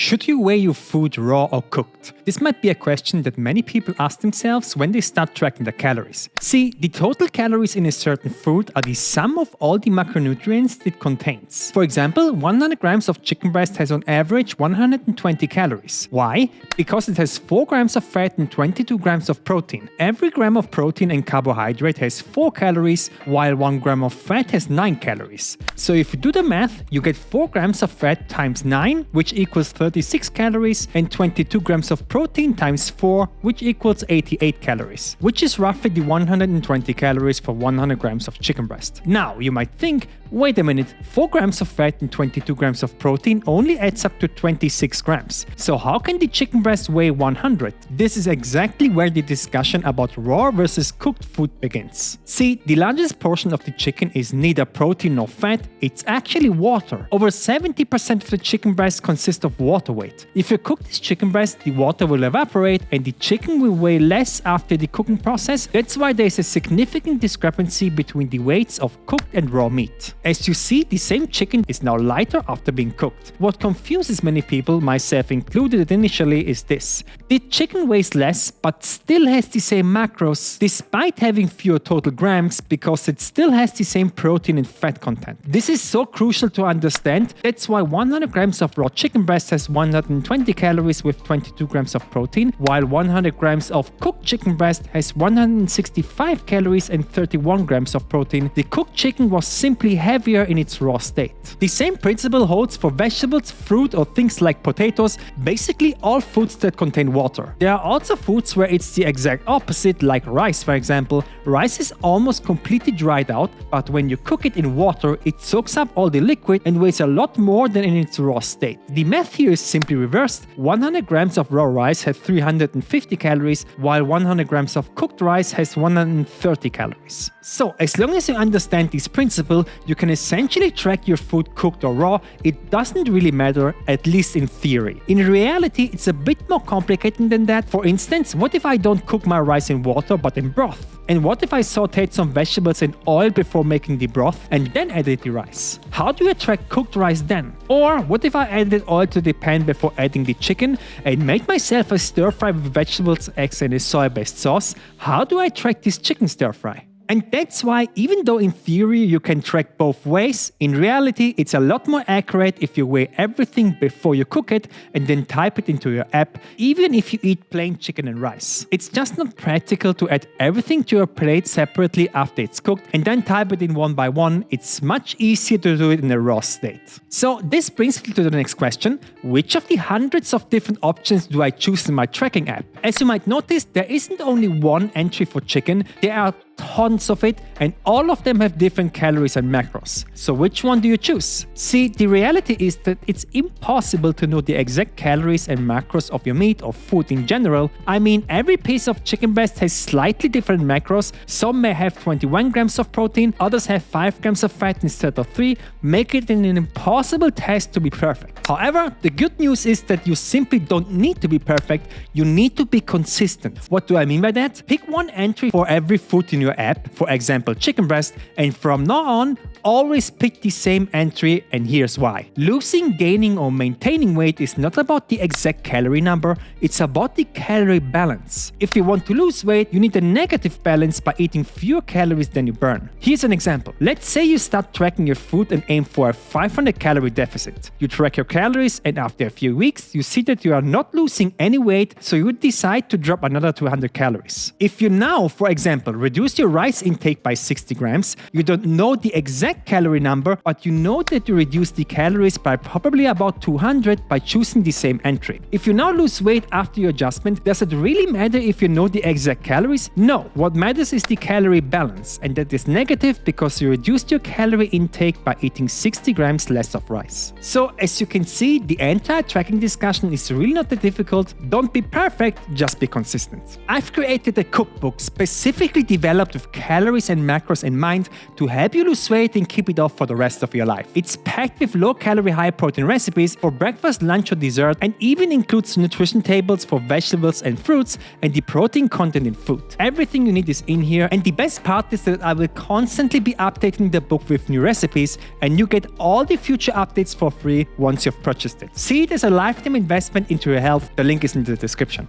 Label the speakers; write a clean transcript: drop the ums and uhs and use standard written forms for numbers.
Speaker 1: Should you weigh your food raw or cooked? This might be a question that many people ask themselves when they start tracking their calories. See, the total calories in a certain food are the sum of all the macronutrients it contains. For example, 100 grams of chicken breast has on average 120 calories. Why? Because it has 4 grams of fat and 22 grams of protein. Every gram of protein and carbohydrate has 4 calories, while 1 gram of fat has 9 calories. So if you do the math, you get 4 grams of fat times 9, which equals 36 calories, and 22 grams of protein times 4, which equals 88 calories, which is roughly the 120 calories for 100 grams of chicken breast. Now, you might think, wait a minute, 4 grams of fat and 22 grams of protein only adds up to 26 grams. So how can the chicken breast weigh 100? This is exactly where the discussion about raw versus cooked food begins. See, the largest portion of the chicken is neither protein nor fat, it's actually water. Over 70% of the chicken breast consists of water weight. If you cook this chicken breast, the water will evaporate and the chicken will weigh less after the cooking process. That's why there is a significant discrepancy between the weights of cooked and raw meat. As you see, the same chicken is now lighter after being cooked. What confuses many people, myself included initially, is this. The chicken weighs less but still has the same macros despite having fewer total grams because it still has the same protein and fat content. This is so crucial to understand. That's why 100 grams of raw chicken breast has 120 calories with 22 grams of protein, while 100 grams of cooked chicken breast has 165 calories and 31 grams of protein. The cooked chicken was simply heavier in its raw state. The same principle holds for vegetables, fruit, or things like potatoes, basically all foods that contain water. There are also foods where it's the exact opposite, like rice for example. Rice is almost completely dried out, but when you cook it in water, it soaks up all the liquid and weighs a lot more than in its raw state. The math here is simply reversed. 100 grams of raw rice has 350 calories, while 100 grams of cooked rice has 130 calories. So, as long as you understand this principle, you can essentially track your food cooked or raw. It doesn't really matter, at least in theory. In reality, it's a bit more complicated than that. For instance, what if I don't cook my rice in water but in broth? And what if I sauteed some vegetables in oil before making the broth and then added the rice? How do I track cooked rice then? Or what if I added oil to the pan before adding the chicken and made myself a stir fry with vegetables, eggs and a soy-based sauce? How do I track this chicken stir fry? And that's why, even though in theory you can track both ways, in reality it's a lot more accurate if you weigh everything before you cook it and then type it into your app, even if you eat plain chicken and rice. It's just not practical to add everything to your plate separately after it's cooked and then type it in one by one. It's much easier to do it in a raw state. So this brings me to the next question. Which of the hundreds of different options do I choose in my tracking app? As you might notice, there isn't only one entry for chicken, there are tons of it, and all of them have different calories and macros. So which one do you choose? See, the reality is that it's impossible to know the exact calories and macros of your meat or food in general. I mean, every piece of chicken breast has slightly different macros. Some may have 21 grams of protein, others have 5 grams of fat instead of 3, making it an impossible task to be perfect. However, the good news is that you simply don't need to be perfect, you need to be consistent. What do I mean by that? Pick one entry for every food in your app, for example chicken breast, and from now on, always pick the same entry, and here's why. Losing, gaining or maintaining weight is not about the exact calorie number, it's about the calorie balance. If you want to lose weight, you need a negative balance by eating fewer calories than you burn. Here's an example. Let's say you start tracking your food and aim for a 500 calorie deficit. You track your calories and after a few weeks, you see that you are not losing any weight, so you would decide to drop another 200 calories. If you now, for example, reduce your rice intake by 60 grams, you don't know the exact calorie number, but you know that you reduce the calories by probably about 200 by choosing the same entry. If you now lose weight after your adjustment, does it really matter if you know the exact calories? No, what matters is the calorie balance, and that is negative because you reduced your calorie intake by eating 60 grams less of rice. So as you can see, the entire tracking discussion is really not that difficult. Don't be perfect, just be consistent. I've created a cookbook specifically developed with calories and macros in mind to help you lose weight can keep it off for the rest of your life. It's packed with low-calorie, high-protein recipes for breakfast, lunch or dessert, and even includes nutrition tables for vegetables and fruits and the protein content in food. Everything you need is in here, and the best part is that I will constantly be updating the book with new recipes, and you get all the future updates for free once you've purchased it. See it as a lifetime investment into your health. The link is in the description.